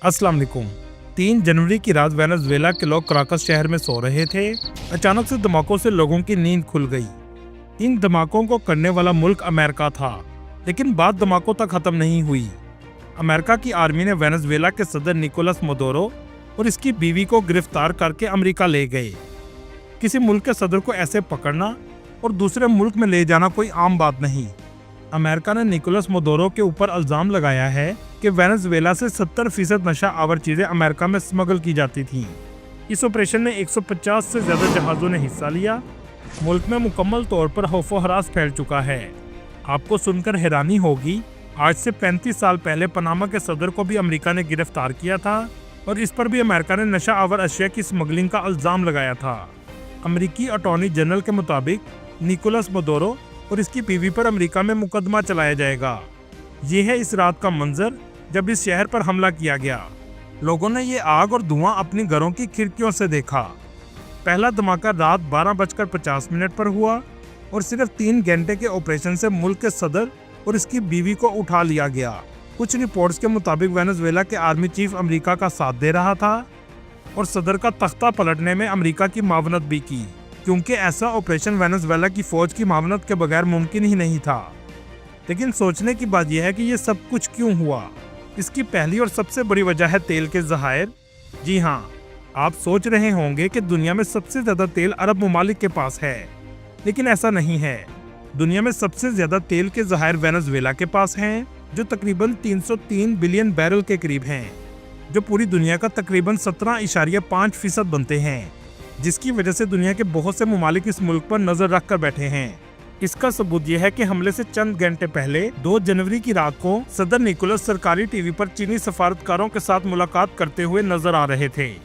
अस्सलाम वालेकुम। 3 जनवरी की रात वेनेजुएला के लोग क्राकस शहर में सो रहे थे। अचानक से धमाकों से लोगों की नींद खुल गई। इन धमाकों को करने वाला मुल्क अमेरिका था, लेकिन बात धमाकों तक खत्म नहीं हुई। अमेरिका की आर्मी ने वेनेजुएला के सदर निकोलस मदुरो और इसकी बीवी को गिरफ्तार करके अमेरिका ले गए। किसी मुल्क के सदर को ऐसे पकड़ना और दूसरे मुल्क में ले जाना कोई आम बात नहीं। अमेरिका ने निकोलस मदुरो के ऊपर इल्जाम लगाया है कि वेनेजुएला से 70% नशा आवर चीजें अमेरिका में स्मगल की जाती थीं। इस ऑपरेशन में 150 से ज्यादा जहाजों ने हिस्सा लिया। मुल्क में मुकम्मल तौर पर खौफ व हरास फैल चुका है। आपको सुनकर हैरानी होगी, आज से 35 साल पहले पनामा के सदर को भी अमेरिका ने गिरफ्तार किया था और इस पर भी अमेरिका ने नशा आवर अशिया की स्मगलिंग का इल्जाम लगाया था। अमेरिकी अटॉर्नी जनरल के मुताबिक निकोलस मदुरो और इसकी बीवी पर अमेरिका में मुकदमा चलाया जाएगा। ये है इस रात का मंजर जब इस शहर पर हमला किया गया। लोगों ने ये आग और धुआं अपनी घरों की खिड़कियों से देखा। पहला धमाका रात 12:50 पर हुआ और सिर्फ 3 घंटे के ऑपरेशन से मुल्क के सदर और इसकी बीवी को उठा लिया गया। कुछ रिपोर्ट्स के मुताबिक वेनेजुएला के आर्मी चीफ अमेरिका का साथ दे रहा था और सदर का तख्ता पलटने में अमेरिका की मावनत भी की, क्योंकि ऐसा ऑपरेशन वेनेजुएला की फौज की मावनत के बगैर मुमकिन ही नहीं था। लेकिन सोचने की बात यह है कि ये सब कुछ क्यों हुआ। इसकी पहली और सबसे बड़ी वजह है तेल के ज़खायर। जी हाँ, आप सोच रहे होंगे कि दुनिया में सबसे ज़्यादा तेल अरब ममालिक के पास है, लेकिन ऐसा नहीं है। दुनिया में सबसे ज़्यादा तेल के ज़खायर वेनेजुएला के पास हैं, जो तकरीबन 303 बिलियन बैरल के करीब हैं, जो पूरी दुनिया का तकरीबन 17.5% बनते हैं, जिसकी वजह से दुनिया के बहुत से ममालिक इस मुल्क पर नजर रख कर बैठे हैं। इसका सबूत यह है कि हमले से चंद घंटे पहले 2 जनवरी की रात को सदर निकोलस सरकारी टीवी पर चीनी सफारतकारों के साथ मुलाकात करते हुए नजर आ रहे थे।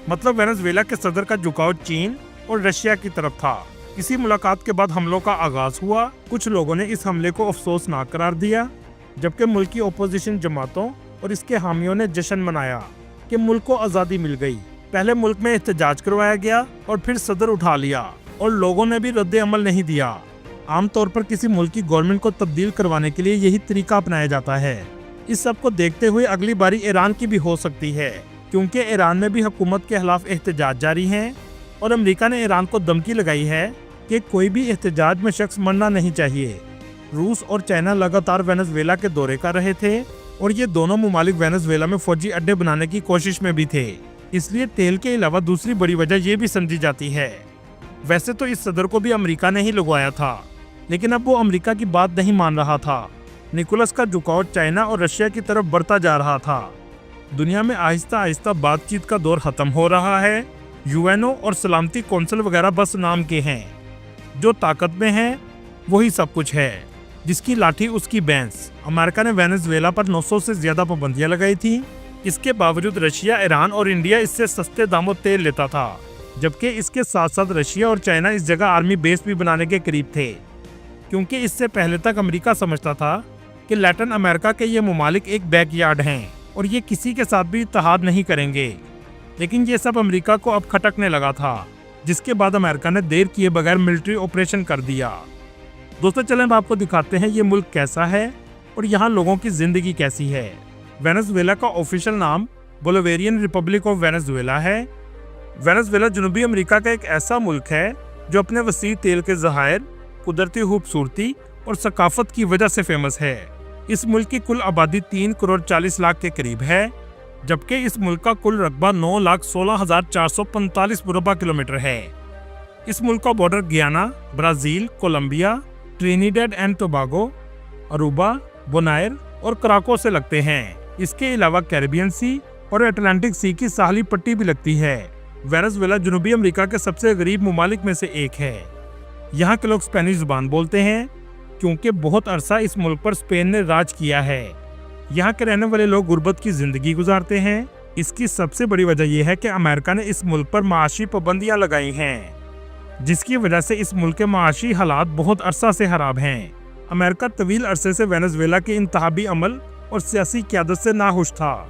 मतलब वेनेजुएला के सदर का झुकाव चीन और रशिया की तरफ था। इसी मुलाकात के बाद हमलों का आगाज हुआ। कुछ लोगों ने इस हमले को अफसोसनाक करार दिया, जबकि मुल्क की ओपोजिशन जमातों और इसके हामियों ने जश्न मनाया कि मुल्क को आज़ादी मिल गई। पहले मुल्क में एहतजाज करवाया गया और फिर सदर उठा लिया और लोगों ने भी रद्द अमल नहीं दिया। आमतौर पर किसी मुल्क की गवर्नमेंट को तब्दील करवाने के लिए यही तरीका अपनाया जाता है। इस सब को देखते हुए अगली बारी ईरान की भी हो सकती है, क्योंकि ईरान में भी हुकूमत के खिलाफ एहतजाज जारी हैं और अमेरिका ने ईरान को धमकी लगाई है कि कोई भी एहतजाज में शख्स मरना नहीं चाहिए। रूस और चाइना लगातार वेनेजुएला के दौरे कर रहे थे और ये दोनों ममालिक वेनेजुएला में फौजी अड्डे बनाने की कोशिश में भी थे। इसलिए तेल के अलावा दूसरी बड़ी वजह ये भी समझी जाती है। वैसे तो इस सदर को भी अमेरिका ने ही लगवाया था, लेकिन अब वो अमेरिका की बात नहीं मान रहा था। निकोलस का झुकाव चाइना और रशिया की तरफ बढ़ता जा रहा था। दुनिया में आहिस्ता आहिस्ता बातचीत का दौर खत्म हो रहा है। यूएनओ और सलामती कौंसिल वगैरह बस नाम के हैं। जो ताकत में है वही सब कुछ है, जिसकी लाठी उसकी भैंस। अमेरिका ने वेनेजुएला पर 900 से ज्यादा पाबंदियां लगाई थी। इसके बावजूद रशिया, ईरान और इंडिया इससे सस्ते दामों तेल लेता था, जबकि इसके साथ साथ रशिया और चाइना इस जगह आर्मी बेस भी बनाने के करीब थे, क्योंकि इससे पहले तक अमेरिका समझता था कि लैटिन अमेरिका के ये ममालिक एक बैकयार्ड हैं और ये किसी के साथ भी इत्तेहाद नहीं करेंगे। लेकिन ये सब अमेरिका को अब खटकने लगा था, जिसके बाद अमेरिका ने देर किए बगैर मिलिट्री ऑपरेशन कर दिया। दोस्तों, चलें अब आपको दिखाते हैं ये मुल्क कैसा है और यहाँ लोगों की जिंदगी कैसी है। वेनेजुएला का ऑफिशियल नाम बोलिवियन रिपब्लिक ऑफ वेनेजुएला है। वेनेजुएला जनूबी अमेरिका का एक ऐसा मुल्क है जो अपने वसी तेल के ज़खायर, कुदरती खूबसूरती और सकाफत की वजह से फेमस है। इस मुल्क की कुल आबादी 3 करोड़ 40 लाख के करीब है, जबकि इस मुल्क का कुल रकबा 9,16,445 मुरबा किलोमीटर है। इस मुल्क का border Guyana, Brazil, Colombia, Trinidad and Tobago, Aruba, Bonaire और कराको से लगते हैं। इसके अलावा कैरिबियन सी और अटलांटिक सी की साहली पट्टी भी लगती है। वेनेजुएला जनूबी अमेरिका के सबसे गरीब ममालिक में से एक है। यहाँ के लोग स्पेनिश जुबान बोलते हैं, क्योंकि बहुत अरसा इस मुल्क पर स्पेन ने राज किया है। यहाँ के रहने वाले लोग गुर्बत की जिंदगी गुजारते हैं। इसकी सबसे बड़ी वजह यह है कि अमेरिका ने इस मुल्क पर माशी पाबंदियां लगाई हैं, जिसकी वजह से इस मुल्क के माशी हालात बहुत अरसा से खराब हैं। अमेरिका तवील अरसे से वेनेजुएला के इंतहाबी अमल और सियासी क़यादत से नाखुश था।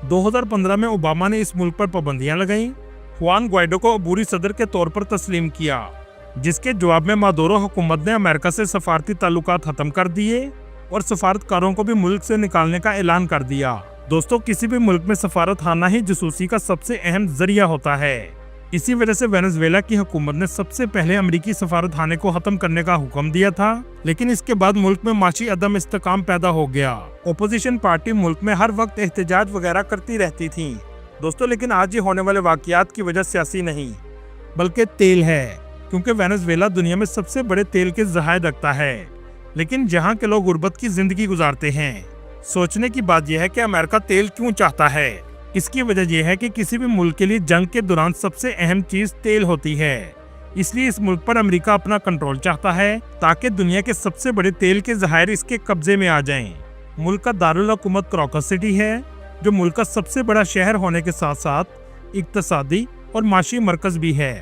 2015 में ओबामा ने इस मुल्क पर पाबंदियां लगाईं। हुआन ग्वाइडो को अबूरी सदर के तौर पर तस्लीम किया, जिसके जवाब में मादुरो हुकूमत ने अमेरिका से सफारती ताल्लुकात खत्म कर दिए और सफारतकारों को भी मुल्क से निकालने का ऐलान कर दिया। दोस्तों, किसी भी मुल्क में सफारतखाना ही जासूसी का सबसे अहम जरिया होता है। इसी वजह से वेनेजुएला की हुकूमत ने सबसे पहले अमेरिकी सफारतखाने को खत्म करने का हुक्म दिया था, लेकिन इसके बाद मुल्क में माशी अदम इस्तेकाम पैदा हो गया। ओपोजिशन पार्टी मुल्क में हर वक्त एहतजाज वगैरह करती रहती थी। दोस्तों, लेकिन आज ये होने वाले वाकयात की वजह सियासी नहीं बल्कि तेल है, क्योंकि वेनेजुएला दुनिया में सबसे बड़े तेल के ज़खायर रखता है, लेकिन जहाँ के लोग गुर्बत की जिंदगी गुजारते हैं। सोचने की बात यह है कि अमेरिका तेल क्यों चाहता है। इसकी वजह यह है कि किसी भी मुल्क के लिए जंग के दौरान सबसे अहम चीज तेल होती है। इसलिए इस मुल्क पर अमेरिका अपना कंट्रोल चाहता है, ताकि दुनिया के सबसे बड़े तेल के ज़खायर इसके कब्जे में आ जाएं। मुल्क का दारुल हुकूमत क्रॉकस सिटी है, जो मुल्क का सबसे बड़ा शहर होने के साथ साथ इक्तसादी और माशी मरकज भी है।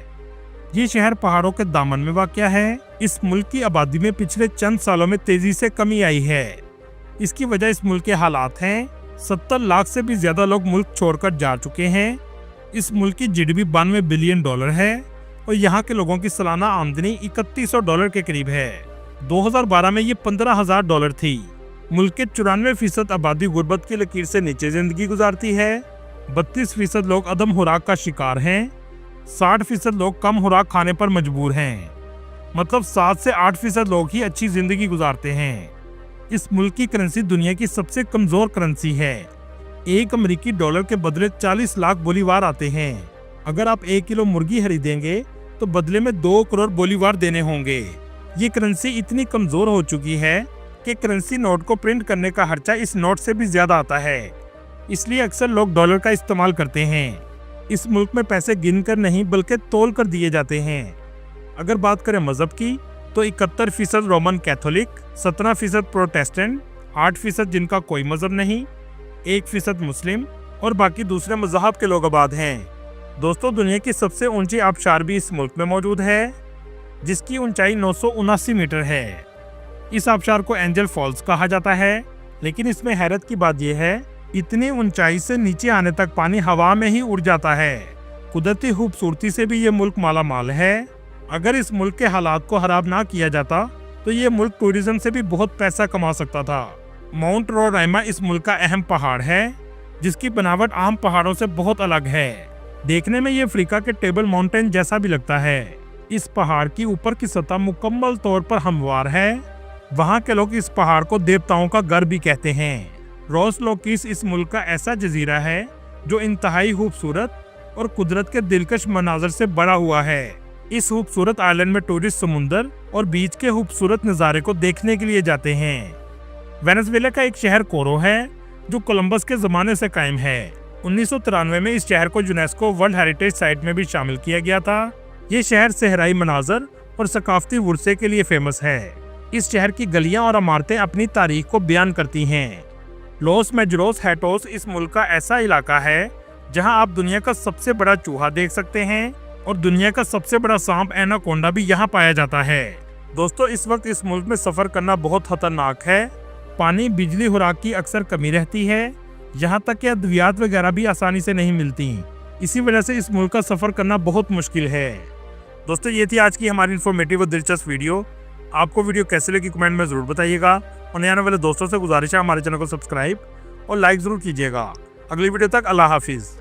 ये शहर पहाड़ों के दामन में वाक़या है। इस मुल्क की आबादी में पिछले चंद सालों में तेजी से कमी आई है। इसकी वजह इस मुल्क के हालात हैं। 70 लाख से भी ज्यादा लोग मुल्क छोड़कर जा चुके हैं। इस मुल्क की GDP $92 बिलियन है और यहाँ के लोगों की सालाना आमदनी $3100 के करीब है। 2012 में ये $15,000 थी। मुल्क के 94% आबादी गुर्बत की लकीर से नीचे जिंदगी गुजारती है। 32% लोग अदम खुराक का शिकार हैं। 60% लोग कम खुराक खाने पर मजबूर हैं। मतलब 7 से 8% लोग ही अच्छी जिंदगी गुजारते हैं। इस मुल्क की करेंसी दुनिया की सबसे कमजोर करेंसी है। एक अमेरिकी डॉलर के बदले 40 लाख बोलीवार आते हैं। अगर आप 1 किलो मुर्गी खरीदेंगे तो बदले में 2 करोड़ बोलीवार देने होंगे। ये करेंसी इतनी कमजोर हो चुकी है कि करेंसी नोट को प्रिंट करने का खर्चा इस नोट से भी ज्यादा आता है। इसलिए अक्सर लोग डॉलर का इस्तेमाल करते हैं। इस मुल्क में पैसे गिनकर नहीं बल्कि तोल कर दिए जाते हैं। अगर बात करें मजहब की तो 71% रोमन कैथोलिक, 17% प्रोटेस्टेंट, 8% जिनका कोई मजहब नहीं, 1% मुस्लिम और बाकी दूसरे मजहब के लोग आबाद हैं। दोस्तों, दुनिया की सबसे ऊंची आबशार भी इस मुल्क में मौजूद है, जिसकी ऊंचाई 979 मीटर है। इस आबशार को एंजल फॉल्स कहा जाता है, लेकिन इसमें हैरत की बात यह है, इतनी ऊंचाई से नीचे आने तक पानी हवा में ही उड़ जाता है। कुदरती खूबसूरती से भी ये मुल्क माला माल है। अगर इस मुल्क के हालात को खराब ना किया जाता तो ये मुल्क टूरिज्म से भी बहुत पैसा कमा सकता था। माउंट रोराइमा इस मुल्क का अहम पहाड़ है, जिसकी बनावट आम पहाड़ों से बहुत अलग है। देखने में ये अफ्रीका के टेबल माउंटेन जैसा भी लगता है। इस पहाड़ की ऊपर की सतह मुकम्मल तौर पर हमवार है। वहाँ के लोग इस पहाड़ को देवताओं का घर भी कहते हैं। रोस लोकिस इस मुल्क का ऐसा जजीरा है जो इंतहाई खूबसूरत और कुदरत के दिलकश मनाजर से बड़ा हुआ है। इस खूबसूरत आइलैंड में टूरिस्ट समुंदर और बीच के खूबसूरत नज़ारे को देखने के लिए जाते हैं। वेनेजुएला का एक शहर कोरो है, जो कोलंबस के ज़माने से कायम है। 1993 में इस शहर को यूनेस्को वर्ल्ड हेरिटेज साइट में भी शामिल किया गया था। ये शहर सहराई मनाजर और सकाफती वर्से के लिए फेमस है। इस शहर की गलियां और इमारतें अपनी तारीख को बयान करती हैं। लॉस मेजरोस हैटोस इस मुल्क का ऐसा इलाका है जहां आप दुनिया का सबसे बड़ा चूहा देख सकते हैं और दुनिया का सबसे बड़ा सांप एनाकोंडा भी यहाँ पाया जाता है। दोस्तों, इस वक्त इस मुल्क में सफर करना बहुत खतरनाक है। पानी, बिजली, खुराक की अक्सर कमी रहती है। यहाँ तक कि अद्वियात वगैरह भी आसानी से नहीं मिलती। इसी वजह से इस मुल्क का सफर करना बहुत मुश्किल है। दोस्तों, ये थी आज की हमारी इन्फॉर्मेटिव और दिलचस्प वीडियो। आपको वीडियो कैसे लगी कमेंट में जरूर बताइएगा और नए आने वाले दोस्तों से गुजारिश है हमारे चैनल को सब्सक्राइब और लाइक जरूर कीजिएगा। अगली वीडियो तक अल्लाह हाफिज।